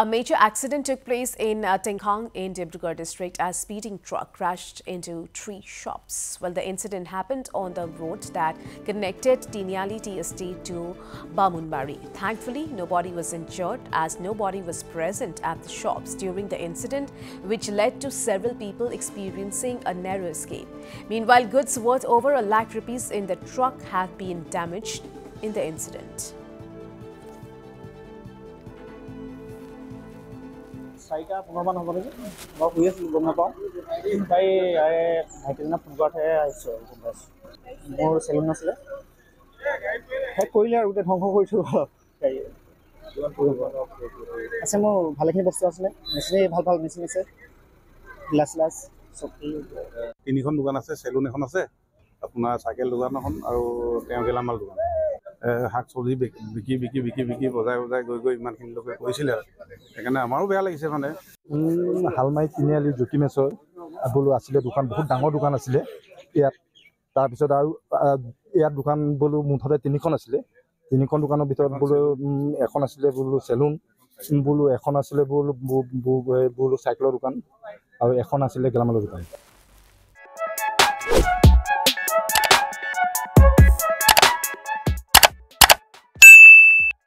A major accident took place in Tenkhang in Dibrugarh district as speeding truck crashed into 3 shops. Well, the incident happened on the road that connected Tiniali Tea Estate to Bamunbari. Thankfully, nobody was injured as nobody was present at the shops during the incident, which led to several people experiencing a narrow escape. Meanwhile, goods worth over a lakh rupees in the truck have been damaged in the incident. চাৰিটা 15 মান হ'ব নেকি মই শুই আছিলোঁ গম নাপাওঁ তাই ভাইটিজনে ফোন কৰাতহে আহিছোঁ মোৰ চেলুন আছিলে শেষ কৰিলে আৰু গোটেই ধ্বংস কৰিছোঁ গাড়ী আছে মোৰ ভালেখিনি বস্তু আছিলে মেচিনেই ভাল মেচিন আছে গ্লাছ চকী 3খন দোকান আছে চেলুন এখন আছে আপোনাৰ চাইকেল দোকান এখন আৰু তেওঁ গেলামাল দোকান শাক চব্জি বিকি বজাই গৈ ইমানখিনি লোকে কৰিছিলে সেইকাৰণে আমাৰো বেয়া লাগিছে মানে হালমাই তিনিআলি জ্যোতিমেশ্বৰ বোলো আছিলে দোকান বহুত ডাঙৰ দোকান আছিলে ইয়াত তাৰপিছত আৰু ইয়াত দোকান বোলো মুঠতে 3খন আছিলে 3খন দোকানৰ ভিতৰত বোলো এখন আছিলে বোলো চেলুন বোলো এখন আছিলে বোলো চাইকেলৰ দোকান আৰু এখন আছিলে গেলামালৰ দোকান